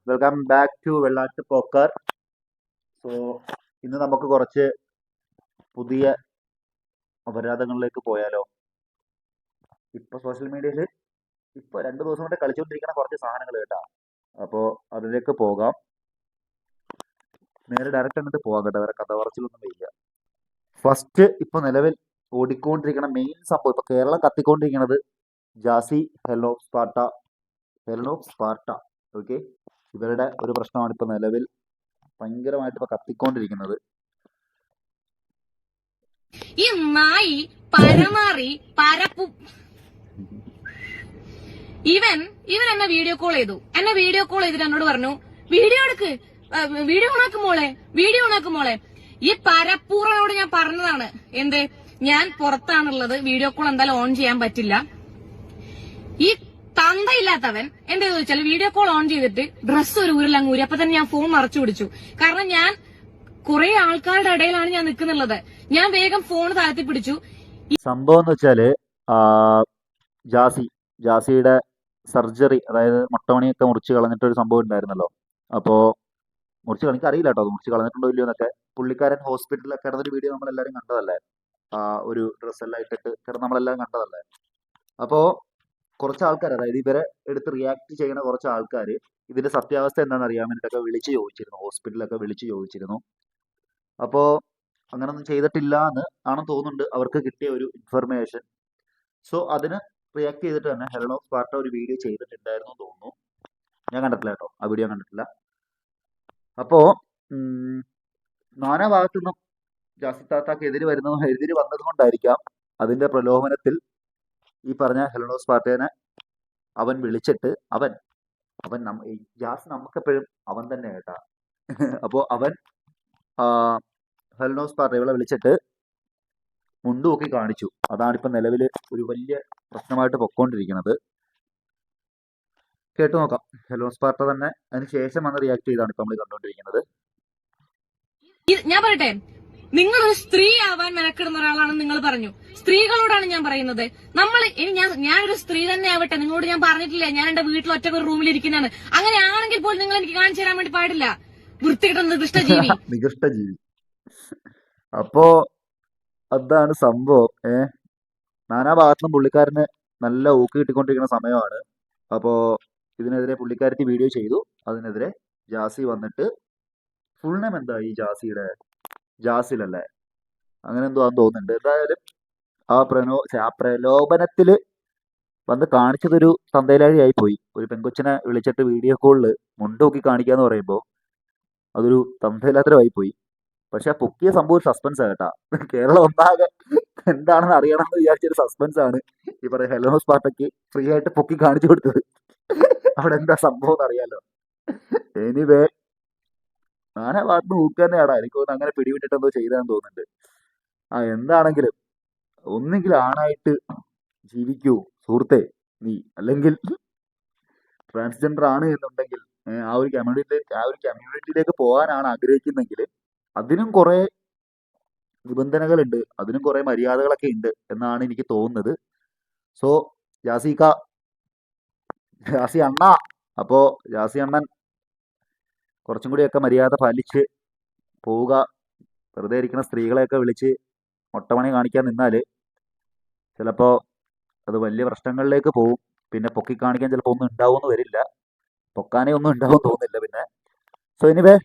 Welcome back to Vellatt Pokkar. So ഇന്ന് നമുക്ക് കുറച്ച് പുതിയ അപരാധങ്ങളിലേക്ക് പോയാലോ? ഇപ്പൊ സോഷ്യൽ മീഡിയയിൽ ഇപ്പൊ 2 ദിവസം കൊണ്ട് കളിച്ചുകൊണ്ടിരിക്കുന്ന കുറച്ച് സാധനങ്ങൾ കേട്ടാ. അപ്പോൾ അതിലേക്ക് പോകാം. നേരെ ഡയറക്റ്റ് എന്നിട്ട് പോകാം കേട്ടോ, വേറെ കഥ പറച്ചിലൊന്നും ഇല്ല. ഫസ്റ്റ് ഇപ്പൊ നിലവിൽ ഓടിക്കൊണ്ടിരിക്കുന്ന മെയിൻ സംഭവം, ഇപ്പൊ കേരളം കത്തിക്കൊണ്ടിരിക്കുന്നത് Jasi Helen of Sparta. Okay, ഇവരുടെ ഒരു പ്രശ്നമാണ് ഇപ്പൊ നിലവിൽ ഭയങ്കരമായിട്ട് ഇപ്പൊ കത്തിക്കൊണ്ടിരിക്കുന്നത്. ഈ നായി പരമാറി പരപ്പു ഇവൻ എന്നെ വീഡിയോ കോൾ ചെയ്തിട്ട് എന്നോട് പറഞ്ഞു, വീഡിയോ എടുക്ക്, വീഡിയോ ഓണാക്ക് മോളെ. ഈ പരപ്പൂറനോട് ഞാൻ പറഞ്ഞതാണ്, എന്ത്, ഞാൻ പുറത്താണുള്ളത്, വീഡിയോ കോൾ എന്തായാലും ഓൺ ചെയ്യാൻ പറ്റില്ല. ഈ തന്തയില്ലാത്തവൻ എന്താ ചോദിച്ചാൽ വീഡിയോ കോൾ ഓൺ ചെയ്തിട്ട് ഡ്രസ്സ് ഒരു ഊരിലങ്ങ് ഊരി. അപ്പൊ തന്നെ ഞാൻ ഫോൺ മറച്ചു പിടിച്ചു. കാരണം ഞാൻ കുറെ ആൾക്കാരുടെ ഇടയിലാണ് ഞാൻ നിൽക്കുന്നുള്ളത്. ഞാൻ വേഗം ഫോൺ താഴ്ത്തി പിടിച്ചു. സംഭവം എന്ന് വെച്ചാല് ജാസിയുടെ സർജറി, അതായത് മുട്ടമണിയൊക്കെ മുറിച്ച് കളഞ്ഞിട്ടൊരു സംഭവം ഉണ്ടായിരുന്നല്ലോ. അപ്പോൾ മുറിച്ച് കളഞ്ഞിട്ട് അറിയില്ല കേട്ടോ, അത് മുറിച്ച് കളഞ്ഞിട്ടുണ്ടോ ഇല്ലയോ എന്നൊക്കെ. പുള്ളിക്കാരൻ ഹോസ്പിറ്റലിൽ കിടന്നൊരു വീഡിയോ നമ്മളെല്ലാവരും കണ്ടതല്ലേ, ഒരു ഡ്രസ്സെല്ലാം ഇട്ടിട്ട് കിടന്ന് നമ്മളെല്ലാം കണ്ടതല്ലേ. അപ്പോൾ കുറച്ച് ആൾക്കാർ, അതായത് ഇവരെ എടുത്ത് റിയാക്ട് ചെയ്യുന്ന കുറച്ച് ആൾക്കാർ ഇതിന്റെ സത്യാവസ്ഥ എന്താണെന്ന് അറിയാൻ വേണ്ടിയിട്ടൊക്കെ വിളിച്ച് ചോദിച്ചിരുന്നു, ഹോസ്പിറ്റലിലൊക്കെ വിളിച്ച് ചോദിച്ചിരുന്നു. അപ്പോൾ അങ്ങനൊന്നും ചെയ്തിട്ടില്ല എന്ന് ആണെന്ന് തോന്നുന്നുണ്ട് അവർക്ക് കിട്ടിയ ഒരു ഇൻഫർമേഷൻ. സോ അതിന് റിയാക്ട് ചെയ്തിട്ട് തന്നെ ഹെലൻ ഓഫ് സ്പാർട്ട ഒരു വീഡിയോ ചെയ്തിട്ടുണ്ടായിരുന്നു തോന്നുന്നു. ഞാൻ കണ്ടിട്ടില്ല കേട്ടോ, ആ വീഡിയോ കണ്ടിട്ടില്ല. അപ്പോ നാനാ ഭാഗത്തു നിന്നും ജാസി താത്താക്ക് എതിര് വന്നത് കൊണ്ടായിരിക്കാം അതിന്റെ പ്രലോഭനത്തിൽ ഈ പറഞ്ഞ ഹെലൻ ഓഫ് സ്പാർട്ടേനെ അവൻ വിളിച്ചിട്ട് ജാസ് നമുക്കെപ്പോഴും അവൻ തന്നെ കേട്ടാ. അപ്പോ അവൻ ഹെലൻ ഓഫ് സ്പാർട്ട ഇവളെ വിളിച്ചിട്ട് മുണ്ടുമൊക്കെ കാണിച്ചു. അതാണിപ്പോ നിലവിൽ ഒരു വലിയ പ്രശ്നമായിട്ട് പൊക്കോണ്ടിരിക്കുന്നത്. കേട്ടു നോക്കാം. ഹെലൻ ഓഫ് സ്പാർട്ട തന്നെ അതിന് ശേഷം വന്ന് റിയാക്ട് ചെയ്താണ് ഇപ്പൊ നമ്മൾ കണ്ടുകൊണ്ടിരിക്കുന്നത്. ഞാൻ പറയട്ടെ, നിങ്ങളൊരു സ്ത്രീ ആവാൻ മെനക്കിടുന്ന ഒരാളാണെന്ന് നിങ്ങൾ പറഞ്ഞു. സ്ത്രീകളോടാണ് ഞാൻ പറയുന്നത്. ഞാനൊരു സ്ത്രീ തന്നെ ആവട്ടെ, നിങ്ങളോട് ഞാൻ പറഞ്ഞിട്ടില്ല ഞാൻ എന്റെ വീട്ടിൽ ഒറ്റ ഒരു റൂമിൽ ഇരിക്കുന്നതാണ്. അങ്ങനെയാണെങ്കിൽ പോലും നിങ്ങൾ എനിക്ക് കാണിച്ചു തരാൻ വേണ്ടി പാടില്ല. വൃത്തികിട്ടുന്ന നികൃഷ്ടജീവി. നികൃഷ്ടജീവി. അപ്പോ അതാണ് സംഭവം. നാനാ ഭാഗത്തുനിന്നും പുള്ളിക്കാരന് നല്ല ഊക്ക് കിട്ടിക്കൊണ്ടിരിക്കുന്ന സമയമാണ്. അപ്പോ ഇതിനെതിരെ പുള്ളിക്കാരത്തി വീഡിയോ ചെയ്തു. അതിനെതിരെ ജാസി വന്നിട്ട്, ഫുൾ നെയിം എന്താ ഈ ജാസിയുടെ, ജാസിലല്ലേ, അങ്ങനെ എന്തോ ആണെന്ന് തോന്നുന്നുണ്ട്. എന്തായാലും ആ പ്രലോഭനത്തില് വന്ന് കാണിച്ചതൊരു തന്തയിലാഴിയായി പോയി. ഒരു പെങ്കൊച്ചിനെ വിളിച്ചിട്ട് വീഡിയോ കോളില് മുണ്ടൂക്കി കാണിക്കാന്ന് പറയുമ്പോൾ അതൊരു തന്തയിലാത്തരമായി പോയി. പക്ഷെ ആ പൊക്കിയ സംഭവം സസ്പെൻസ് ആകട്ടാ. കേരളം ഒന്നാകെ എന്താണെന്ന് അറിയണമെന്ന് വിചാരിച്ചൊരു സസ്പെൻസ് ആണ് ഈ പറയുന്ന ഹെലൻ ഓഫ് സ്പാർട്ടയ്ക്ക് ഫ്രീ ആയിട്ട് പൊക്കി കാണിച്ചു കൊടുത്തത്. അവിടെ എന്താ സംഭവം എന്ന് അറിയാലോ. എനിവേ, നാനാ ഭാഗത്ത് ഊക്ക് തന്നെയാടാ. എനിക്ക് തോന്നുന്നു അങ്ങനെ പിടിവിട്ടിട്ടെന്തോ ചെയ്താന്ന് തോന്നുന്നുണ്ട്. എന്താണെങ്കിലും ഒന്നെങ്കിൽ ആണായിട്ട് ജീവിക്കൂ സുഹൃത്തെ നീ, അല്ലെങ്കിൽ ട്രാൻസ്ജെൻഡർ ആണ് എന്നുണ്ടെങ്കിൽ ആ ഒരു കമ്മ്യൂണിറ്റിയിലേക്ക് പോകാനാണ് ആഗ്രഹിക്കുന്നെങ്കിൽ അതിനും കുറെ നിബന്ധനകളുണ്ട്, അതിനും കുറെ മര്യാദകളൊക്കെ ഉണ്ട് എന്നാണ് എനിക്ക് തോന്നുന്നത്. സോ ജാസി അണ്ണ, അപ്പോ ജാസി അണ്ണൻ കുറച്ചും കൂടിയൊക്കെ മര്യാദ പാലിച്ച് പോവുക. വെറുതെ ഇരിക്കുന്ന സ്ത്രീകളെയൊക്കെ വിളിച്ച് മൊട്ടമണി കാണിക്കാൻ നിന്നാല് ചിലപ്പോ അത് വലിയ പ്രശ്നങ്ങളിലേക്ക് പോവും. പിന്നെ പൊക്കി കാണിക്കാൻ ചിലപ്പോൾ ഒന്നും ഉണ്ടാവുമെന്ന് വരില്ല, പൊക്കാനേ ഒന്നും ഉണ്ടാവും തോന്നുന്നില്ല പിന്നെ. സോ എനിവേ,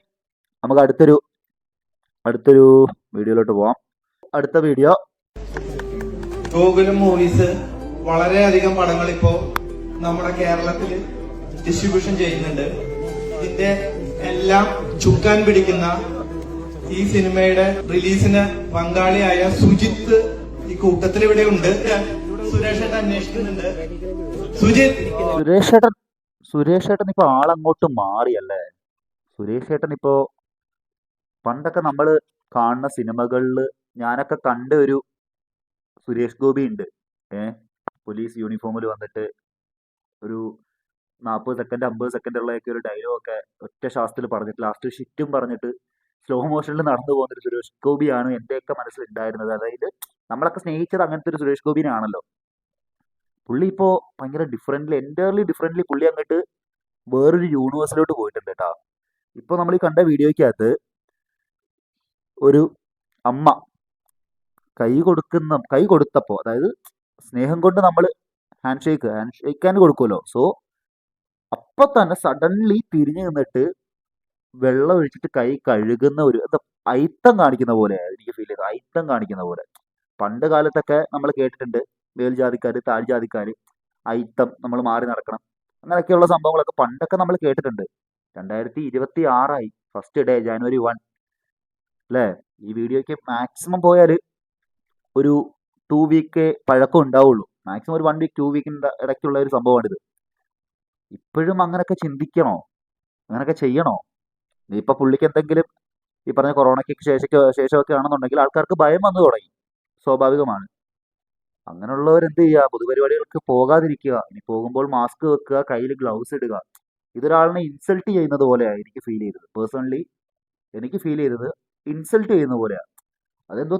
നമുക്ക് അടുത്തൊരു വീഡിയോയിലോട്ട് പോവാം. അടുത്ത വീഡിയോ, ഗോകുലം മൂവീസ് വളരെയധികം പടങ്ങൾ ഇപ്പോ നമ്മുടെ കേരളത്തിൽ ഡിസ്ട്രിബ്യൂഷൻ ചെയ്യുന്നുണ്ട്. ഇതിന്റെ എല്ലാം ചുക്കാൻ പിടിക്കുന്ന ഈ സിനിമയുടെ റിലീസിന് പങ്കാളിയായ സുജിത്ത് ഈ കൂട്ടത്തിൽ ഇവിടെ ഉണ്ട്. സുരേഷേട്ടൻ അന്വേഷിക്കുന്നുണ്ട്. സുരേഷേട്ടൻ ഇപ്പൊ ആളങ്ങോട്ട് മാറിയല്ലേ. സുരേഷേട്ടൻ ഇപ്പോ പണ്ടൊക്കെ നമ്മള് കാണുന്ന സിനിമകളിൽ ഞാനൊക്കെ കണ്ട ഒരു സുരേഷ് ഗോപി ഉണ്ട്. പോലീസ് യൂണിഫോമിൽ വന്നിട്ട് ഒരു 40 സെക്കൻഡ് 50 സെക്കൻഡ് ഉള്ളതൊക്കെ ഒരു ഡയലോഗൊക്കെ ഒറ്റ ശ്വാസത്തിൽ പറഞ്ഞിട്ട് ലാസ്റ്റ് ഷിറ്റും പറഞ്ഞിട്ട് സ്ലോ മോഷനിൽ നടന്നു പോകുന്നൊരു സുരേഷ് ഗോപിയാണ് എന്റെയൊക്കെ മനസ്സിലുണ്ടായിരുന്നത്. അതായത് നമ്മളൊക്കെ സ്നേഹിച്ചത് അങ്ങനത്തെ ഒരു സുരേഷ് ഗോപിനെ ആണല്ലോ. പുള്ളി ഇപ്പോ ഭയങ്കര എൻറ്റയർലി ഡിഫറെന്റ്ലി പുള്ളി അങ്ങോട്ട് വേറൊരു യൂണിവേഴ്സിലോട്ട് പോയിട്ടുണ്ട് ഇപ്പോൾ നമ്മൾ ഈ കണ്ട വീഡിയോയ്ക്കകത്ത് ഒരു അമ്മ കൈ കൊടുത്തപ്പോൾ, അതായത് സ്നേഹം കൊണ്ട് നമ്മൾ ഹാൻഡ് ഹാൻഡ് കൊടുക്കുമല്ലോ. സോ അപ്പൊ തന്നെ സഡൻലി തിരിഞ്ഞു നിന്നിട്ട് വെള്ളം ഒഴിച്ചിട്ട് കൈ കഴുകുന്ന ഒരു എന്താ അയിത്തം കാണിക്കുന്ന പോലെ എനിക്ക് ഫീൽ ചെയ്തു. അയിത്തം കാണിക്കുന്ന പോലെ. പണ്ട് കാലത്തൊക്കെ നമ്മൾ കേട്ടിട്ടുണ്ട്, മേൽജാതിക്കാര് താഴ്ജാതിക്കാര് അയിത്തം, നമ്മൾ മാറി നടക്കണം, അങ്ങനെയൊക്കെയുള്ള സംഭവങ്ങളൊക്കെ പണ്ടൊക്കെ നമ്മൾ കേട്ടിട്ടുണ്ട്. 2026 ഫസ്റ്റ് ഡേ January 1 അല്ലേ? ഈ വീഡിയോയ്ക്ക് മാക്സിമം പോയാൽ ഒരു 2 വീക്ക് പഴക്കം ഉണ്ടാവുള്ളൂ. മാക്സിമം ഒരു 1 വീക്ക് 2 വീക്കിൻ്റെ ഇടയ്ക്കുള്ള ഒരു സംഭവമാണിത്. ഇപ്പോഴും അങ്ങനെയൊക്കെ ചിന്തിക്കണോ? അങ്ങനെയൊക്കെ ചെയ്യണോ? ഇപ്പൊ പുള്ളിക്ക് എന്തെങ്കിലും ഈ പറഞ്ഞ കൊറോണയ്ക്ക് ശേഷമൊക്കെ ആണെന്നുണ്ടെങ്കിൽ ആൾക്കാർക്ക് ഭയം വന്നു തുടങ്ങി, സ്വാഭാവികമാണ്. അങ്ങനെയുള്ളവർ എന്ത് ചെയ്യുക? പൊതുപരിപാടികൾക്ക് പോകാതിരിക്കുക. ഇനി പോകുമ്പോൾ മാസ്ക് വെക്കുക, കയ്യിൽ ഗ്ലൗസ് ഇടുക. ഇതൊരാളിനെ ഇൻസൾട്ട് ചെയ്യുന്നത് പോലെയാണ് എനിക്ക് ഫീൽ ചെയ്തത്. പേഴ്സണലി എനിക്ക് ഫീൽ ചെയ്തത് ഇൻസൾട്ട് ചെയ്യുന്ന പോലെയാണ്. അതെന്തോ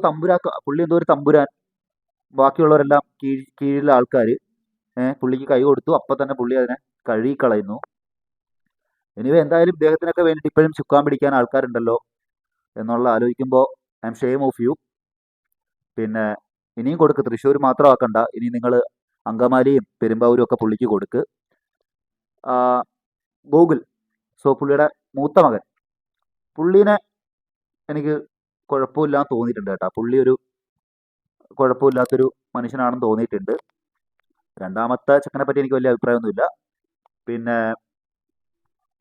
പുള്ളി എന്തോ ഒരു തമ്പുരാൻ, ബാക്കിയുള്ളവരെല്ലാം കീഴിലെ ആൾക്കാർ പുള്ളിക്ക് കൈ കൊടുത്തു, അപ്പം തന്നെ പുള്ളി അതിനെ കഴുകിക്കളയുന്നു. എനിവേ, എന്തായാലും ഇദ്ദേഹത്തിനൊക്കെ വേണ്ടിയിട്ട് ഇപ്പോഴും ചുക്കാൻ പിടിക്കാൻ ആൾക്കാരുണ്ടല്ലോ എന്നുള്ള ആലോചിക്കുമ്പോൾ I am shame of you. പിന്നെ ഇനിയും കൊടുക്ക്, തൃശ്ശൂർ മാത്രമാക്കണ്ട, ഇനി നിങ്ങൾ അങ്കമാലിയും പെരുമ്പാവൂരും ഒക്കെ പുള്ളിക്ക് കൊടുക്ക്. ഗൂഗിൾ, സോ പുള്ളിയുടെ മൂത്ത മകൻ, പുള്ളീനെ എനിക്ക് കുഴപ്പമില്ലാന്ന് തോന്നിയിട്ടുണ്ട് കേട്ടോ. പുള്ളി ഒരു കുഴപ്പമില്ലാത്തൊരു മനുഷ്യനാണെന്ന് തോന്നിയിട്ടുണ്ട്. രണ്ടാമത്തെ ചെക്കനെ പറ്റി എനിക്ക് വലിയ അഭിപ്രായമൊന്നുമില്ല. പിന്നെ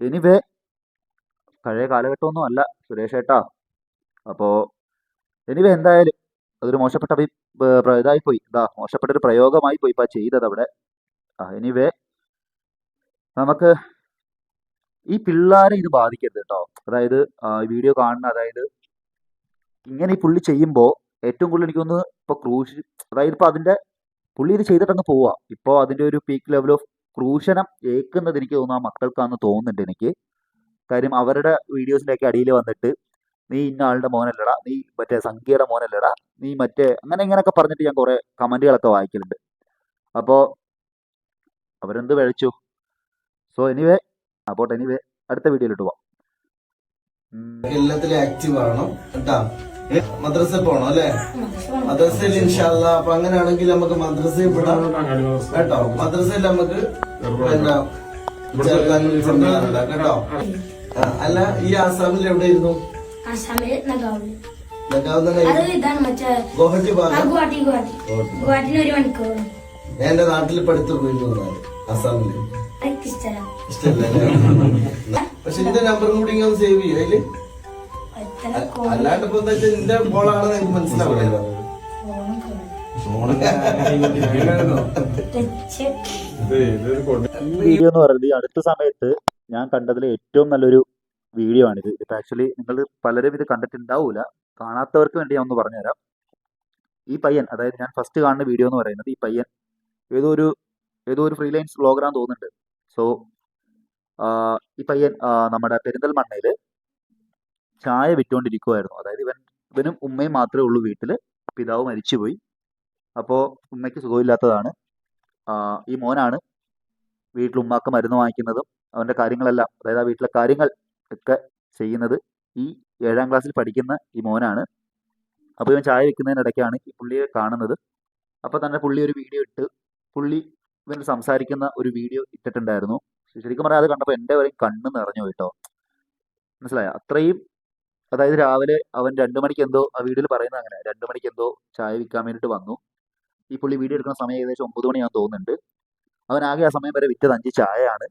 എനിവേ, പഴയ കാലഘട്ടമൊന്നും അല്ല സുരേഷ് ഏട്ടാ. അപ്പോൾ എനിവേ, എന്തായാലും അതൊരു മോശപ്പെട്ട ഇതായിപ്പോയി, മോശപ്പെട്ടൊരു പ്രയോഗമായി പോയി ഇപ്പം ചെയ്തത് അവിടെ. എനിവേ, നമുക്ക് ഈ പിള്ളേരെ ഇത് ബാധിക്കരുത് കേട്ടോ. അതായത് വീഡിയോ കാണുന്ന, അതായത് ഇങ്ങനെ ഈ പുള്ളി ചെയ്യുമ്പോൾ ഏറ്റവും കൂടുതൽ എനിക്കൊന്ന് ഇപ്പോൾ അതായത് ഇപ്പോൾ അതിൻ്റെ പുള്ളി ഇത് ചെയ്തിട്ടങ്ങ് പോവുക. ഇപ്പോൾ അതിൻ്റെ ഒരു പീക്ക് ലെവൽ ഓഫ് ക്രൂശനം ഏക്കുന്നത് എനിക്ക് തോന്നുന്നു ആ മക്കൾക്കാണെന്ന് തോന്നുന്നുണ്ട് എനിക്ക്. കാര്യം അവരുടെ വീഡിയോസിൻ്റെയൊക്കെ അടിയിൽ വന്നിട്ട് നീ ഇന്ന ആളുടെ മോനല്ലടാ, നീ മറ്റേ സംഖ്യയുടെ മോനല്ലടാ, നീ മറ്റേ അങ്ങനെ ഇങ്ങനെയൊക്കെ പറഞ്ഞിട്ട് ഞാൻ കുറേ കമൻറ്റുകളൊക്കെ വായിക്കലുണ്ട്. അപ്പോൾ അവരെന്ത് കഴിച്ചു? സോ എനിവേ, അടുത്ത വീഡിയോയിലിട്ട് പോവാം. എല്ലാത്തിലും ആക്റ്റീവ് ആവണം കേട്ടാ. മദ്രസ പോണം അല്ലെ? മദ്രസയിൽ ഇൻഷാല്ല. അപ്പൊ അങ്ങനെയാണെങ്കിൽ നമുക്ക് മദ്രസയിൽ വിടാം കേട്ടോ. മദ്രസയിൽ നമുക്ക് പിന്നെ ചേർക്കാനും സംവിധാനം കേട്ടോ. അല്ല, ഈ ആസാമിൽ എവിടെയിരുന്നു? ആസാമില് നഗാവില്. നഗാവ് അത് ഇതാണ് മറ്റേ ഗുവാഹട്ടി ഭാഗം. ഗുവാഹട്ടിന് 1 മണിക്കൂർ. ഞാൻ എന്റെ നാട്ടിൽ പഠിത്തു പോയിരുന്നു ആസാമില്. ഇഷ്ടമല്ല. ഇഷ്ടല്ലേ? പക്ഷെ എന്റെ നമ്പറും കൂടി ഇങ്ങനെ സേവ് ചെയ്യും അതില്. അല്ലാണ്ട് ഇപ്പൊ എന്താ വെച്ചാൽ എന്റെ ബോളാണെന്ന് എനിക്ക് മനസ്സിലാവില്ല. ഈ വീഡിയോ എന്ന് പറയുന്നത് ഈ അടുത്ത സമയത്ത് ഞാൻ കണ്ടതിൽ ഏറ്റവും നല്ലൊരു വീഡിയോ ആണിത്. ഇപ്പം ആക്ച്വലി നിങ്ങൾ പലരും ഇത് കണ്ടിട്ടുണ്ടാവൂല. കാണാത്തവർക്ക് വേണ്ടി ഞാൻ ഒന്ന് പറഞ്ഞുതരാം. ഈ പയ്യൻ, അതായത് ഞാൻ ഫസ്റ്റ് കാണുന്ന വീഡിയോ എന്ന് പറയുന്നത്, ഈ പയ്യൻ ഏതോ ഒരു ഫ്രീലൈൻസ് വ്ളോഗറാന്ന് തോന്നുന്നുണ്ട്. സോ ഈ പയ്യൻ നമ്മുടെ പെരിന്തൽമണ്ണയിൽ ചായ വിറ്റുകൊണ്ടിരിക്കുമായിരുന്നു. അതായത് ഇവനും ഉമ്മയും മാത്രമേ ഉള്ളൂ വീട്ടിൽ. പിതാവ് മരിച്ചുപോയി. അപ്പോൾ ഉമ്മയ്ക്ക് സുഖമില്ലാത്തതാണ്. ഈ മോനാണ് വീട്ടിൽ ഉമ്മാക്ക് മരുന്ന് വാങ്ങിക്കുന്നതും അവൻ്റെ കാര്യങ്ങളെല്ലാം, അതായത് ആ വീട്ടിലെ കാര്യങ്ങൾ ഒക്കെ ചെയ്യുന്നത് ഈ 7ാം ക്ലാസ്സിൽ പഠിക്കുന്ന ഈ മോനാണ്. അപ്പോൾ ഇവൻ ചായ വിൽക്കുന്നതിനിടയ്ക്കാണ് ഈ പുള്ളിയെ കാണുന്നത്. അപ്പോൾ തന്നെ പുള്ളി ഒരു വീഡിയോ ഇട്ട്, പുള്ളി ഇവൻ സംസാരിക്കുന്ന ഒരു വീഡിയോ ഇട്ടിട്ടുണ്ടായിരുന്നു. ശരിക്കും പറഞ്ഞാൽ അത് കണ്ടപ്പോൾ എൻ്റെ വരെയും കണ്ണ് നിറഞ്ഞു കേട്ടോ. മനസ്സിലായോ? അത്രയും, അതായത് രാവിലെ അവൻ 2 മണിക്ക് എന്തോ, ആ വീഡിയോയിൽ പറയുന്നത് അങ്ങനെ, 2 മണിക്ക് എന്തോ ചായ വിൽക്കാൻ വേണ്ടിയിട്ട് വന്നു. ഈ പുള്ളി വീഡിയോ എടുക്കുന്ന സമയം ഏകദേശം 9 മണിയാണെന്ന് തോന്നുന്നുണ്ട്. അവനാകെ ആ സമയം വരെ വിറ്റത് 5 ചായയാണ്.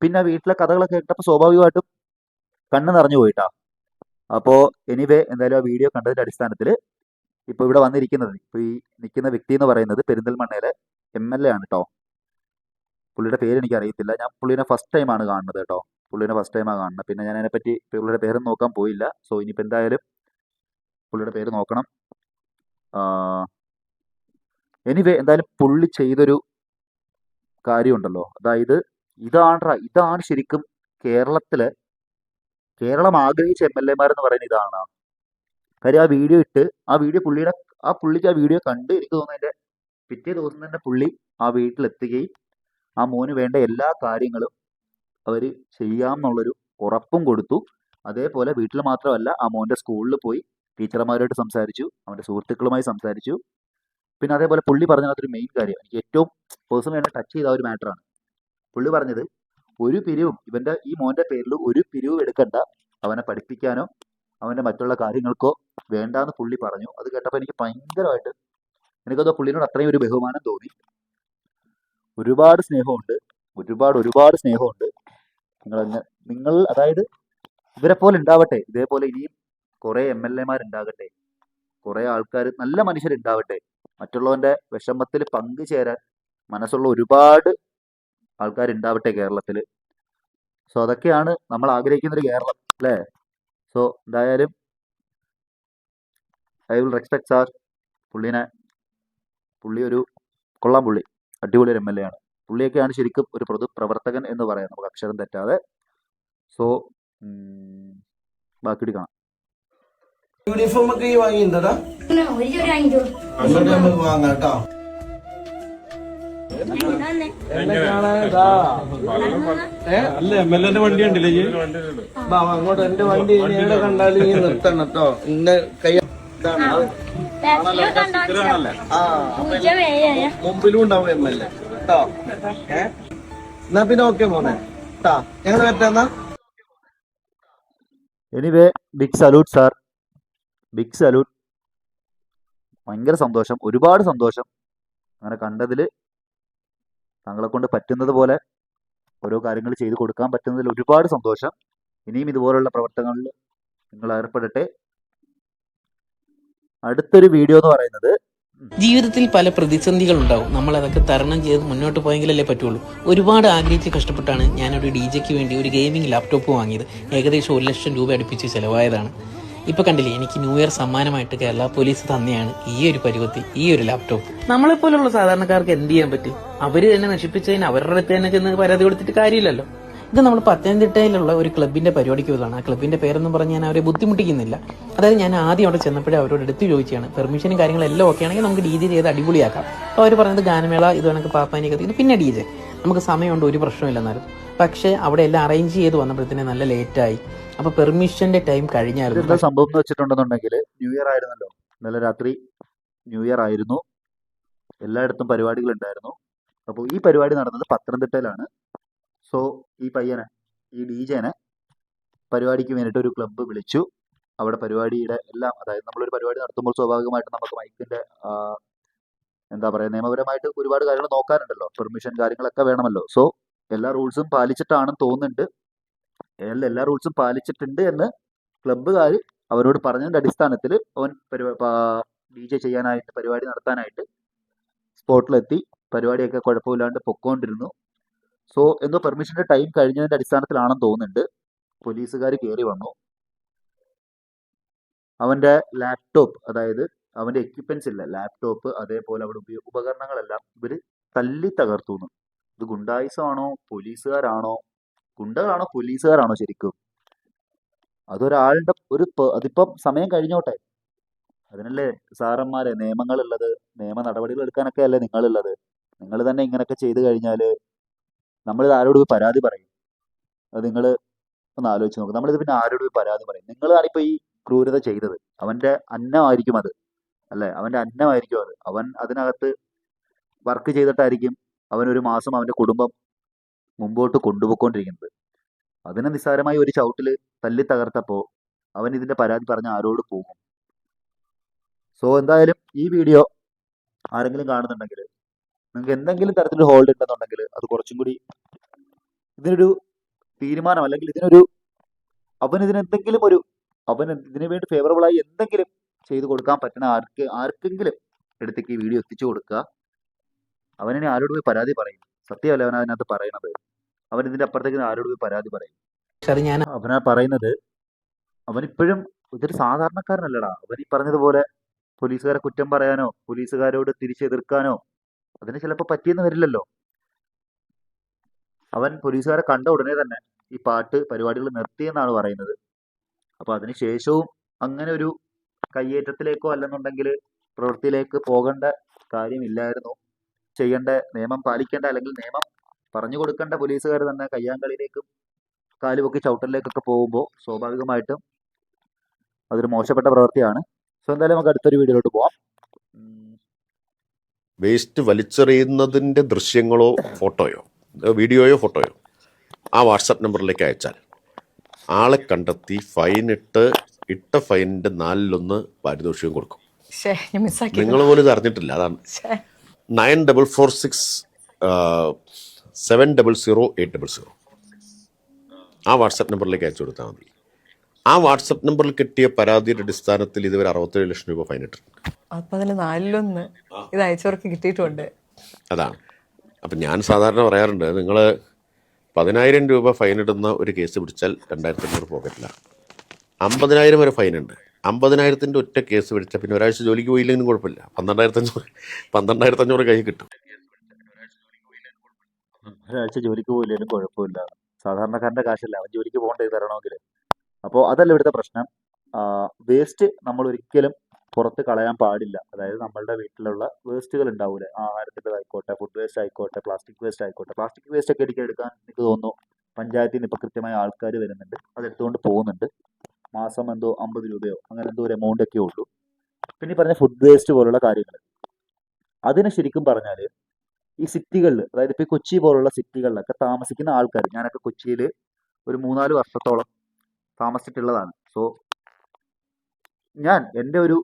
പിന്നെ വീട്ടിലെ കഥകളൊക്കെ കേട്ടപ്പോൾ സ്വാഭാവികമായിട്ടും കണ്ണ് നിറഞ്ഞു പോയിട്ടാ. അപ്പോൾ എനിവേ, എന്തായാലും ആ വീഡിയോ കണ്ടതിൻ്റെ അടിസ്ഥാനത്തിൽ ഇപ്പോൾ ഇവിടെ വന്നിരിക്കുന്നത്, ഇപ്പോൾ ഈ നിൽക്കുന്ന വ്യക്തി എന്ന് പറയുന്നത് പെരിന്തൽമണ്ണയിലെ MLA ആണ് കേട്ടോ. പുള്ളിയുടെ പേര് എനിക്ക് അറിയത്തില്ല. ഞാൻ പുള്ളിനെ ഫസ്റ്റ് ടൈമാണ് കാണുന്നത് കേട്ടോ. പിന്നെ ഞാൻ അതിനെപ്പറ്റി പുള്ളിയുടെ പേരൊന്നും നോക്കാൻ പോയില്ല. സോ ഇനിയിപ്പോൾ എന്തായാലും പുള്ളിയുടെ പേര് നോക്കണം. എനിവേ, എന്തായാലും പുള്ളി ചെയ്തൊരു കാര്യമുണ്ടല്ലോ, അതായത് ഇതാണ് ശരിക്കും കേരളം ആഗ്രഹിച്ച MLA മാരെന്ന് പറയുന്നത് ഇതാണ്. കാര്യം ആ വീഡിയോ പുള്ളിക്ക് ആ വീഡിയോ കണ്ട് എനിക്ക് തോന്നുന്നു എൻ്റെ പിറ്റേ ദിവസം തന്നെ പുള്ളി ആ വീട്ടിലെത്തുകയും ആ മോന് വേണ്ട എല്ലാ കാര്യങ്ങളും അവർ ചെയ്യാമെന്നുള്ളൊരു ഉറപ്പും കൊടുത്തു. അതേപോലെ വീട്ടിൽ മാത്രമല്ല ആ മോൻ്റെ സ്കൂളിൽ പോയി ടീച്ചർമാരുമായിട്ട് സംസാരിച്ചു, അവൻ്റെ സുഹൃത്തുക്കളുമായി സംസാരിച്ചു. പിന്നെ അതേപോലെ പുള്ളി പറഞ്ഞതിനകത്തൊരു മെയിൻ കാര്യം എനിക്ക് ഏറ്റവും പേഴ്സണലി എന്നെ ടച്ച് ചെയ്ത ഒരു മാറ്ററാണ്. പുള്ളി പറഞ്ഞത് ഒരു പിരിവും ഈ മോൻ്റെ പേരിൽ ഒരു പിരിവും എടുക്കണ്ട, അവനെ പഠിപ്പിക്കാനോ അവൻ്റെ മറ്റുള്ള കാര്യങ്ങൾക്കോ വേണ്ടാന്ന് പുള്ളി പറഞ്ഞു. അത് കേട്ടപ്പോൾ എനിക്ക് ഭയങ്കരമായിട്ട് എനിക്കതോ പുള്ളിനോട് അത്രയും ഒരു ബഹുമാനം തോന്നി. ഒരുപാട് സ്നേഹമുണ്ട്, ഒരുപാട് സ്നേഹമുണ്ട്. നിങ്ങൾ അതായത് ഇവരെ പോലെ ഉണ്ടാവട്ടെ, ഇതേപോലെ ഇനിയും കുറേ MLA-മാരുണ്ടാകട്ടെ, കുറേ ആൾക്കാർ നല്ല മനുഷ്യരുണ്ടാവട്ടെ, മറ്റുള്ളവൻ്റെ വിഷമത്തിൽ പങ്കുചേരാൻ മനസ്സുള്ള ഒരുപാട് ആൾക്കാരുണ്ടാവട്ടെ കേരളത്തിൽ. സോ അതൊക്കെയാണ് നമ്മൾ ആഗ്രഹിക്കുന്നൊരു കേരളം അല്ലേ. സോ എന്തായാലും ഐ വിൽ റെസ്പെക്ട് സാർ. പുള്ളി ഒരു കൊള്ളാം, പുള്ളി അടിപൊളി ഒരു MLA ആണ്. പുള്ളിയൊക്കെയാണ് ശരിക്കും ഒരു പൊതുപ്രവർത്തകൻ എന്ന് പറയാം നമുക്ക് അക്ഷരം തെറ്റാതെ. സോ ബാക്കി കാണാം. യൂണിഫോം ഒക്കെ ഈ വാങ്ങിയിട്ടുണ്ടോടാ? ഒരു ജോഡി വാങ്ങിക്കോ. എന്നിട്ട് നമുക്ക് വാങ്ങാം കേട്ടോ. അല്ല MLA വണ്ടി ഉണ്ടല്ലേ അങ്ങോട്ട് എന്റെ വണ്ടി ഇനി എവിടെ കണ്ടാലും ഈ നിർത്തണം കേട്ടോ. ഇന്നെ കൈ ഇതാണ്. ആ മുമ്പിലും ഉണ്ടാവും MLA കേട്ടോ. എന്നാ പിന്നെ ഓക്കെ മോനെ കേട്ടാ, ഞങ്ങൾ പറ്റാന്നാ. Anyway big salute sir, big salute. ഭയങ്കര സന്തോഷം, ഒരുപാട് സന്തോഷം അങ്ങനെ കണ്ടതിൽ. താങ്കളെ കൊണ്ട് പറ്റുന്നത് പോലെ ഓരോ കാര്യങ്ങൾ ചെയ്തു കൊടുക്കാൻ പറ്റുന്നതിൽ ഒരുപാട് സന്തോഷം. ഇനിയും ഇതുപോലുള്ള പ്രവർത്തനങ്ങളിൽ നിങ്ങൾ ഏർപ്പെടട്ടെ. അടുത്തൊരു വീഡിയോ എന്ന് പറയുന്നത് ജീവിതത്തിൽ പല പ്രതിസന്ധികൾ ഉണ്ടാവും, നമ്മൾ അതൊക്കെ തരണം ചെയ്ത് മുന്നോട്ട് പോയെങ്കിലല്ലേ പറ്റുള്ളൂ. ഒരുപാട് ആഗ്രഹിച്ച് കഷ്ടപ്പെട്ടാണ് ഞാനൊരു DJക്ക് വേണ്ടി ഒരു ഗെയിമിംഗ് ലാപ്ടോപ്പ് വാങ്ങിയത്. ഏകദേശം 1 ലക്ഷം രൂപ അടുപ്പിച്ച് ചിലവായതാണ്. ഇപ്പോൾ കണ്ടില്ലേ, എനിക്ക് ന്യൂ ഇയർ സമ്മാനമായിട്ട് കേരള പോലീസ് തന്നെയാണ് ഈ ഒരു പരുവത്തിൽ ഈ ഒരു ലാപ്ടോപ്പ്. നമ്മളെപ്പോലുള്ള സാധാരണക്കാർക്ക് എന്ത് ചെയ്യാൻ പറ്റും? അവര് തന്നെ നശിപ്പിച്ചതിന് അവരുടെ അടുത്ത് തന്നെ ചെന്ന് പരാതി കൊടുത്തിട്ട് കാര്യമില്ലല്ലോ. ഇത് നമ്മൾ പത്തനംതിട്ടയിലുള്ള ഒരു ക്ലബിന്റെ പരിപാടിക്ക് പോയതാണ്. ആ ക്ലബിന്റെ പേരൊന്നും പറഞ്ഞ് ഞാൻ അവരെ ബുദ്ധിമുട്ടിക്കുന്നില്ല. അതായത് ഞാൻ ആദ്യം അവിടെ ചെന്നപ്പോഴേ അവരോട് എടുത്ത് ചോദിച്ചാണ് പെർമിഷനും കാര്യങ്ങളെല്ലാം ഓക്കെ ആണെങ്കിൽ നമുക്ക് DJ ചെയ്ത് അടിപൊളിയാക്കാം. അപ്പോൾ അവർ പറഞ്ഞത് ഗാനമേള ഇത് കണക്ക് പാപ്പാനി കത്തിക്കുന്നു പിന്നെ DJ നമുക്ക് സമയമുണ്ട്, ഒരു പ്രശ്നമില്ലെന്നായിരുന്നു. പക്ഷേ അവിടെ എല്ലാം അറേഞ്ച് ചെയ്ത് വന്നപ്പോഴത്തേനെ നല്ല ലേറ്റായി. അപ്പോൾ പെർമിഷന്റെ ടൈം കഴിഞ്ഞായിരുന്നു. എന്താ സംഭവം എന്ന് വെച്ചിട്ടുണ്ടെന്നുണ്ടെങ്കിൽ ന്യൂ ഇയർ ആയിരുന്നല്ലോ, ഇന്നലെ രാത്രി ന്യൂ ഇയർ ആയിരുന്നു, എല്ലായിടത്തും പരിപാടികളുണ്ടായിരുന്നു. അപ്പോൾ ഈ പരിപാടി നടന്നത് പത്തനംതിട്ടയിലാണ്. സോ ഈ പയ്യനെ, ഈ DJനെ പരിപാടിക്ക് വേണ്ടിയിട്ട് ഒരു ക്ലബ്ബ് വിളിച്ചു. അവിടെ പരിപാടിയുടെ എല്ലാം, അതായത് നമ്മളൊരു പരിപാടി നടത്തുമ്പോൾ സ്വാഭാവികമായിട്ടും നമുക്ക് മൈക്കിന്റെ എന്താ പറയുക, നിയമപരമായിട്ട് ഒരുപാട് കാര്യങ്ങൾ നോക്കാനുണ്ടല്ലോ, പെർമിഷൻ കാര്യങ്ങളൊക്കെ വേണമല്ലോ. സോ എല്ലാ റൂൾസും പാലിച്ചിട്ടാണെന്ന് തോന്നുന്നുണ്ട്. എല്ലാ റൂൾസും പാലിച്ചിട്ടുണ്ട് എന്ന് ക്ലബ്ബുകാർ അവരോട് പറഞ്ഞതിൻ്റെ അടിസ്ഥാനത്തിൽ അവൻ DJ ചെയ്യാനായിട്ട്, പരിപാടി നടത്താനായിട്ട് സ്പോട്ടിലെത്തി. പരിപാടിയൊക്കെ കുഴപ്പമില്ലാണ്ട് പൊക്കോണ്ടിരുന്നു. സോ എന്തോ പെർമിഷന്റെ ടൈം കഴിഞ്ഞതിന്റെ അടിസ്ഥാനത്തിലാണെന്ന് തോന്നുന്നുണ്ട് പോലീസുകാർ കയറി വന്നു. അവന്റെ ലാപ്ടോപ്പ്, അതായത് അവന്റെ എക്യുപ്മെന്റ്സ് ഇല്ല, ലാപ്ടോപ്പ് അതേപോലെ അവിടെ ഉപകരണങ്ങളെല്ലാം ഇവര് തല്ലി തകർത്തു. ഇത് ഗുണ്ടായിസമാണോ പോലീസുകാരാണോ, ഗുണ്ടകളാണോ പോലീസുകാരാണോ ശരിക്കും? അതൊരാളുടെ അതിപ്പം സമയം കഴിഞ്ഞോട്ടെ, അതിനല്ലേ സാറന്മാരെ നിയമങ്ങളുള്ളത്, നിയമ നടപടികൾ എടുക്കാനൊക്കെ അല്ലേ നിങ്ങളുള്ളത്. നിങ്ങൾ തന്നെ ഇങ്ങനെയൊക്കെ ചെയ്തു കഴിഞ്ഞാൽ നമ്മളിത് ആരോട് പോയി പരാതി പറയും? അത് നിങ്ങൾ ഒന്ന് ആലോചിച്ച് നോക്കും. നമ്മളിത് പിന്നെ ആരോട് പോയി പരാതി പറയും? നിങ്ങളാണിപ്പോൾ ഈ ക്രൂരത ചെയ്തത്. അവൻ്റെ അന്നമായിരിക്കും അത്, അല്ലേ? അവൻ്റെ അന്നമായിരിക്കും അത്. അവൻ അതിനകത്ത് വർക്ക് ചെയ്തിട്ടായിരിക്കും അവനൊരു മാസം അവൻ്റെ കുടുംബം മുമ്പോട്ട് കൊണ്ടുപോയിക്കൊണ്ടിരിക്കുന്നത്. അതിനെ നിസ്സാരമായി ഒരു ചവിട്ടിൽ തല്ലി തകർത്തപ്പോൾ അവൻ ഇതിൻ്റെ പരാതി പറഞ്ഞ് ആരോട് പോകും? സോ എന്തായാലും ഈ വീഡിയോ ആരെങ്കിലും കാണുന്നുണ്ടെങ്കിൽ, നിങ്ങൾക്ക് എന്തെങ്കിലും തരത്തിലൊരു ഹോൾഡ് ഉണ്ടെന്നുണ്ടെങ്കിൽ അത് കുറച്ചും കൂടി ഇതിനൊരു തീരുമാനം, അല്ലെങ്കിൽ അവൻ ഇതിനു വേണ്ടി ഫേവറബിളായി എന്തെങ്കിലും ചെയ്തു കൊടുക്കാൻ പറ്റണ ആർക്കെങ്കിലും എടുത്തേക്ക് ഈ വീഡിയോ എത്തിച്ചു കൊടുക്കുക. അവനെ ആരോട് പോയി പരാതി പറയും? സത്യമല്ല അവൻ അതിനകത്ത് പറയണത്. അവൻ ഇതിന്റെ അപ്പുറത്തേക്ക് ആരോട് പോയി പരാതി പറയും? അവനാ പറയുന്നത് അവനിപ്പോഴും ഇതൊരു സാധാരണക്കാരനല്ലടാ. അവൻ ഈ പറഞ്ഞതുപോലെ പോലീസുകാരെ കുറ്റം പറയാനോ പോലീസുകാരോട് തിരിച്ചെതിർക്കാനോ അതിന് ചിലപ്പോൾ പറ്റിയെന്ന് വരില്ലല്ലോ. അവൻ പോലീസുകാരെ കണ്ട ഉടനെ തന്നെ ഈ പാട്ട് പരിപാടികൾ നിർത്തിയെന്നാണ് പറയുന്നത്. അപ്പോൾ അതിനുശേഷവും അങ്ങനെ ഒരു കയ്യേറ്റത്തിലേക്കോ അല്ലെന്നുണ്ടെങ്കിൽ പ്രവൃത്തിയിലേക്ക് പോകേണ്ട കാര്യമില്ലായിരുന്നു. ചെയ്യേണ്ട, നിയമം പാലിക്കേണ്ട അല്ലെങ്കിൽ നിയമം പറഞ്ഞു കൊടുക്കേണ്ട പോലീസുകാർ തന്നെ കയ്യാങ്കളിയിലേക്കും കാലുപൊക്കി ചവിട്ടലിലേക്കൊക്കെ പോകുമ്പോൾ സ്വാഭാവികമായിട്ടും അതൊരു മോശപ്പെട്ട പ്രവൃത്തിയാണ്. സോ എന്തായാലും നമുക്ക് അടുത്തൊരു വീഡിയോയിലോട്ട് പോവാം. വേസ്റ്റ് വലിച്ചെറിയുന്നതിൻ്റെ ദൃശ്യങ്ങളോ ഫോട്ടോയോ വീഡിയോയോ ഫോട്ടോയോ ആ വാട്സപ്പ് നമ്പറിലേക്ക് അയച്ചാൽ ആളെ കണ്ടെത്തി ഇട്ട ഫൈനിൻ്റെ 4/1 പാരിതോഷികം കൊടുക്കും. നിങ്ങൾ പോലും ഇത് അറിഞ്ഞിട്ടില്ല. അതാണ് 9446 700 800. ആ വാട്സപ്പ് നമ്പറിലേക്ക് അയച്ചു കൊടുത്താൽ മതി. ആ വാട്സപ്പ് നമ്പറിൽ കിട്ടിയ പരാതിയുടെ അടിസ്ഥാനത്തിൽ ഇതുവരെ 67 ലക്ഷം രൂപ ഫൈൻ ഇട്ടിട്ടുണ്ട്. അപ്പൊ അതിൽ 4/1 ഇത് അയച്ചവർക്ക് കിട്ടിയിട്ടുണ്ട്. അതാണ്. അപ്പം ഞാൻ സാധാരണ പറയാറുണ്ട്, നിങ്ങൾ 10,000 രൂപ ഫൈൻ ഇടുന്ന ഒരു കേസ് പിടിച്ചാൽ 2,500 പോക്കറ്റിലാണ്. 50,000 വരെ ഫൈനുണ്ട്. 50,000 ഒറ്റ കേസ് പിടിച്ചാൽ പിന്നെ ഒരാഴ്ച ജോലിക്ക് പോയില്ലെങ്കിലും കുഴപ്പമില്ല, 12,500 കൈ കിട്ടും. ഒരാഴ്ച ജോലിക്ക് പോയില്ലെങ്കിലും കുഴപ്പമില്ല, സാധാരണക്കാരൻ്റെ കാശല്ല, അവൻ ജോലിക്ക് പോകേണ്ടത് തരണമെങ്കിൽ. അപ്പോൾ അതല്ല ഇവിടുത്തെ പ്രശ്നം. വേസ്റ്റ് നമ്മൾ ഒരിക്കലും പുറത്ത് കളയാൻ പാടില്ല. അതായത് നമ്മളുടെ വീട്ടിലുള്ള വേസ്റ്റുകൾ ഉണ്ടാവൂലേ, ആഹാരത്തിൻ്റെതായിക്കോട്ടെ, ഫുഡ് വേസ്റ്റ് ആയിക്കോട്ടെ, പ്ലാസ്റ്റിക് വേസ്റ്റ് ആയിക്കോട്ടെ. പ്ലാസ്റ്റിക് വേസ്റ്റ് ഒക്കെ എടുക്കാൻ എനിക്ക് തോന്നുന്നു പഞ്ചായത്തിൽ നിന്ന് ഇപ്പോൾ കൃത്യമായ ആൾക്കാർ വരുന്നുണ്ട്, അതെടുത്തുകൊണ്ട് പോകുന്നുണ്ട്. മാസം എന്തോ 50 രൂപയോ അങ്ങനെ എന്തോ ഒരു എമൗണ്ട് ഒക്കെ ഉള്ളൂ. പിന്നെ ഈ പറഞ്ഞ ഫുഡ് വേസ്റ്റ് പോലുള്ള കാര്യങ്ങൾ, അതിന് ശരിക്കും പറഞ്ഞാൽ ഈ സിറ്റികളിൽ, അതായത് ഇപ്പോൾ ഈ കൊച്ചി പോലുള്ള സിറ്റികളിലൊക്കെ താമസിക്കുന്ന ആൾക്കാർ, ഞാനൊക്കെ കൊച്ചിയിൽ ഒരു 3-4 വർഷത്തോളം താമസിച്ചിട്ടുള്ളതാണ്. സോ ഞാൻ എൻ്റെ ഒരു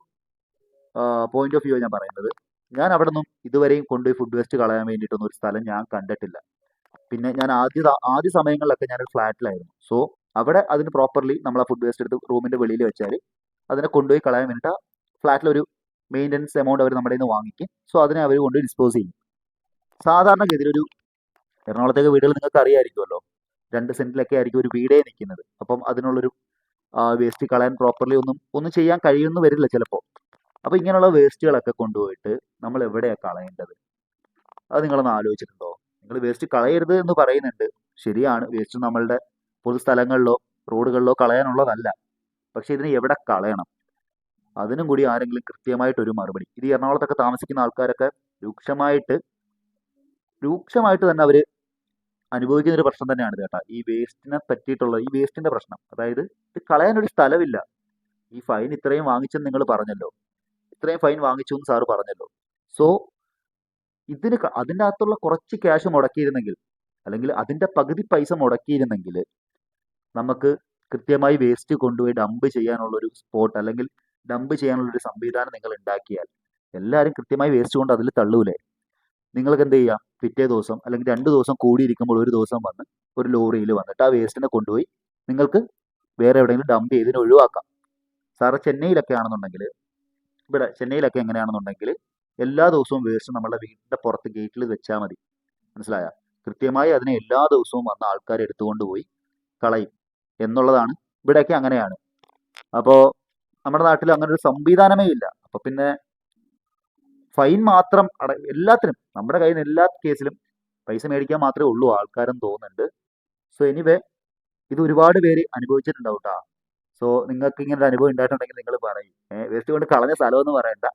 പോയിന്റ് ഓഫ് വ്യൂ ഞാൻ പറയുന്നത്, ഞാൻ അവിടെ നിന്നും ഇതുവരെയും കൊണ്ടുപോയി ഫുഡ് വേസ്റ്റ് കളയാൻ വേണ്ടിയിട്ടൊന്നും ഒരു സ്ഥലം ഞാൻ കണ്ടിട്ടില്ല. പിന്നെ ഞാൻ ആദ്യ സമയങ്ങളിലൊക്കെ ഞാനൊരു ഫ്ലാറ്റിലായിരുന്നു. സോ അവിടെ അതിന് പ്രോപ്പർലി നമ്മൾ ആ ഫുഡ് വേസ്റ്റ് എടുത്ത് റൂമിൻ്റെ വെളിയിൽ വെച്ചാൽ അതിനെ കൊണ്ടുപോയി കളയാൻ വേണ്ടിയിട്ട് ഫ്ലാറ്റിലൊരു മെയിൻ്റനൻസ് എമൗണ്ട് അവർ നമ്മുടെ നിന്ന് വാങ്ങിക്കും. സോ അതിനെ അവർ കൊണ്ട് ഡിസ്പോസ് ചെയ്യും. സാധാരണഗതിയിൽ ഒരു എറണാകുളത്തേക്ക് വീടുകൾ നിങ്ങൾക്ക് അറിയാമായിരിക്കുമല്ലോ, 2 സെൻറ്റിലൊക്കെ ആയിരിക്കും ഒരു വീടേ നിൽക്കുന്നത്. അപ്പം അതിനുള്ളൊരു വേസ്റ്റ് കളയാൻ പ്രോപ്പർലി ഒന്നും ചെയ്യാൻ കഴിയുമെന്ന് വരില്ല ചിലപ്പോൾ. അപ്പോൾ ഇങ്ങനെയുള്ള വേസ്റ്റുകളൊക്കെ കൊണ്ടുപോയിട്ട് നമ്മൾ എവിടെയാണ് കളയേണ്ടത്? അത് നിങ്ങളൊന്ന് ആലോചിച്ചിട്ടുണ്ടോ? നിങ്ങൾ വേസ്റ്റ് കളയരുത് എന്ന് പറയുന്നുണ്ട്, ശരിയാണ്. വേസ്റ്റ് നമ്മളുടെ പൊതുസ്ഥലങ്ങളിലോ റോഡുകളിലോ കളയാനുള്ളതല്ല. പക്ഷേ ഇതിന് എവിടെ കളയണം? അതിനും കൂടി ആരെങ്കിലും കൃത്യമായിട്ടൊരു മറുപടി. ഇത് എറണാകുളത്തൊക്കെ താമസിക്കുന്ന ആൾക്കാരൊക്കെ രൂക്ഷമായിട്ട് തന്നെ അവർ അനുഭവിക്കുന്ന ഒരു പ്രശ്നം തന്നെയാണ് കേട്ടോ, ഈ വേസ്റ്റിനെ പറ്റിയിട്ടുള്ള ഈ വേസ്റ്റിൻ്റെ പ്രശ്നം. അതായത് ഇത് കളയാനൊരു സ്ഥലമില്ല. ഈ ഫൈൻ ഇത്രയും വാങ്ങിച്ചെന്ന് നിങ്ങൾ പറഞ്ഞല്ലോ, ഇത്രയും ഫൈൻ വാങ്ങിച്ചു എന്ന് സാറ് പറഞ്ഞല്ലോ. സോ അതിൻ്റെ അകത്തുള്ള കുറച്ച് ക്യാഷ് മുടക്കിയിരുന്നെങ്കിൽ, അല്ലെങ്കിൽ അതിൻ്റെ പകുതി പൈസ മുടക്കിയിരുന്നെങ്കിൽ നമുക്ക് കൃത്യമായി വേസ്റ്റ് കൊണ്ടുപോയി ഡംപ് ചെയ്യാനുള്ളൊരു സ്പോട്ട്, അല്ലെങ്കിൽ ഡംപ് ചെയ്യാനുള്ളൊരു സംവിധാനം നിങ്ങൾ ഉണ്ടാക്കിയാൽ എല്ലാവരും കൃത്യമായി വേസ്റ്റ് കൊണ്ട് അതിൽ തള്ളൂലേ? നിങ്ങൾക്ക് എന്ത് ചെയ്യാം, പിറ്റേ ദിവസം അല്ലെങ്കിൽ 2 ദിവസം കൂടിയിരിക്കുമ്പോൾ ഒരു ദിവസം വന്ന് ഒരു ലോറിയിൽ വന്നിട്ട് ആ വേസ്റ്റിനെ കൊണ്ടുപോയി നിങ്ങൾക്ക് വേറെ എവിടെയെങ്കിലും ഡംപ് ചെയ്തിന് ഒഴിവാക്കാം. സാറ് ചെന്നൈയിലൊക്കെ ആണെന്നുണ്ടെങ്കിൽ, ഇവിടെ ചെന്നൈയിലൊക്കെ എങ്ങനെയാണെന്നുണ്ടെങ്കിൽ എല്ലാ ദിവസവും വേസ്റ്റ് നമ്മുടെ വീടിൻ്റെ പുറത്ത് ഗേറ്റിൽ വെച്ചാൽ മതി. മനസ്സിലായ? കൃത്യമായി അതിനെ എല്ലാ ദിവസവും വന്ന ആൾക്കാർ എടുത്തുകൊണ്ട് പോയി കളയും എന്നുള്ളതാണ്. ഇവിടെയൊക്കെ അങ്ങനെയാണ്. അപ്പോൾ നമ്മുടെ നാട്ടിൽ അങ്ങനെ ഒരു സംവിധാനമേ ഇല്ല. അപ്പോൾ പിന്നെ ഫൈൻ മാത്രം എല്ലാത്തിനും, നമ്മുടെ കയ്യിൽ നിന്ന് എല്ലാ കേസിലും പൈസ മേടിക്കാൻ മാത്രമേ ഉള്ളൂ ആൾക്കാരെന്ന് തോന്നുന്നുണ്ട്. സോ എനിവേ, ഇത് ഒരുപാട് പേര് അനുഭവിച്ചിട്ടുണ്ടാവും കേട്ടോ. സോ നിങ്ങൾക്ക് ഇങ്ങനെ ഒരു അനുഭവം ഉണ്ടായിട്ടുണ്ടെങ്കിൽ നിങ്ങൾ പറയും. വേസ്റ്റ് കൊണ്ട് കളഞ്ഞ സ്ഥലമെന്ന് പറയണ്ട,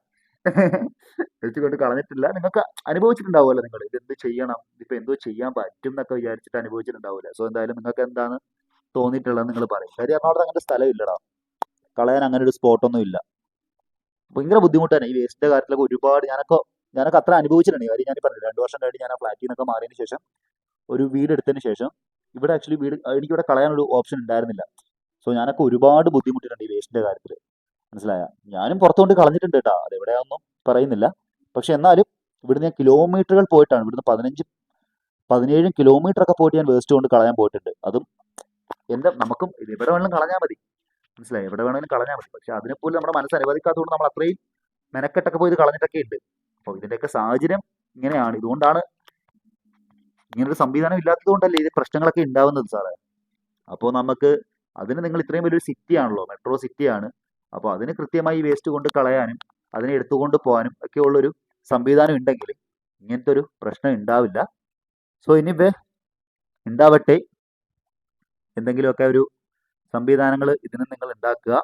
വേസ്റ്റ് കൊണ്ട് കളഞ്ഞിട്ടില്ല, നിങ്ങൾക്ക് അനുഭവിച്ചിട്ടുണ്ടാവുമല്ലോ. നിങ്ങൾ ഇതെന്ത് ചെയ്യണം, ഇതിപ്പോൾ എന്തോ ചെയ്യാൻ പറ്റും എന്നൊക്കെ വിചാരിച്ചിട്ട് അനുഭവിച്ചിട്ടുണ്ടാവില്ല. സോ എന്തായാലും നിങ്ങൾക്ക് എന്താണ് തോന്നിയിട്ടുള്ളത് നിങ്ങൾ പറയും. കാര്യം എറണാകുളത്ത് അങ്ങനെ സ്ഥലം ഇല്ലടാ, കളയാൻ അങ്ങനെ ഒരു സ്പോട്ടൊന്നും ഇല്ല. ഭയങ്കര ബുദ്ധിമുട്ടാണ് ഈ വേസ്റ്റിൻ്റെ കാര്യത്തിലൊക്കെ. ഒരുപാട് ഞാനൊക്കെ അത്ര അനുഭവിച്ചിട്ടുണ്ട്. കാര്യം ഞാൻ പറഞ്ഞില്ല, 2 വർഷം കഴിഞ്ഞ് ഞാൻ ആ ഫ്ലാറ്റിൽ നിന്നൊക്കെ മാറിയതിന് ശേഷം ഒരു വീട് എടുത്തതിന് ശേഷം ഇവിടെ ആക്ച്വലി എനിക്കിവിടെ കളയാനൊരു ഓപ്ഷൻ ഉണ്ടായിരുന്നില്ല. സോ ഞാനൊക്കെ ഒരുപാട് ബുദ്ധിമുട്ടിട്ടുണ്ട് ഈ വേസ്റ്റിൻ്റെ കാര്യത്തിൽ. മനസ്സിലായ? ഞാനും പുറത്തുകൊണ്ട് കളഞ്ഞിട്ടുണ്ട് കേട്ടോ, അതെവിടെയാണെന്നും പറയുന്നില്ല. പക്ഷെ എന്നാലും ഇവിടുന്ന് ഞാൻ കിലോമീറ്ററുകൾ പോയിട്ടാണ്, ഇവിടുന്ന് 15-17 കിലോമീറ്റർ ഒക്കെ പോയിട്ട് ഞാൻ വേസ്റ്റ് കൊണ്ട് കളയാൻ പോയിട്ടുണ്ട്. അതും നമുക്കും എവിടെ വേണമെങ്കിലും കളഞ്ഞാൽ മതി, മനസ്സിലായി? എവിടെ വേണമെങ്കിലും കളഞ്ഞാൽ മതി. പക്ഷെ അതിനെപ്പോലും നമ്മുടെ മനസ്സ് അനുവദിക്കാത്തതുകൊണ്ട് നമ്മൾ അത്രയും മെനക്കെട്ടൊക്കെ പോയി ഇത് കളഞ്ഞിട്ടൊക്കെ ഉണ്ട്. അപ്പോൾ ഇതിൻ്റെയൊക്കെ സാഹചര്യം ഇങ്ങനെയാണ്. ഇതുകൊണ്ടാണ് ഇങ്ങനൊരു സംവിധാനം ഇല്ലാത്തത് കൊണ്ടല്ലേ ഇത് പ്രശ്നങ്ങളൊക്കെ ഉണ്ടാവുന്നത് സാറേ. അപ്പോൾ അതിന് നിങ്ങൾ ഇത്രയും വലിയൊരു സിറ്റി ആണല്ലോ, മെട്രോ സിറ്റിയാണ്. അപ്പോൾ അതിന് കൃത്യമായി വേസ്റ്റ് കൊണ്ട് കളയാനും അതിനെ എടുത്തുകൊണ്ട് പോകാനും ഒക്കെ ഉള്ളൊരു സംവിധാനം ഉണ്ടെങ്കിൽ ഇങ്ങനത്തെ ഒരു പ്രശ്നം ഉണ്ടാവില്ല. സോ എനിവേ, ഉണ്ടാവട്ടെ, എന്തെങ്കിലുമൊക്കെ ഒരു സംവിധാനങ്ങൾ ഇതിന് നിങ്ങൾ ഉണ്ടാക്കുക.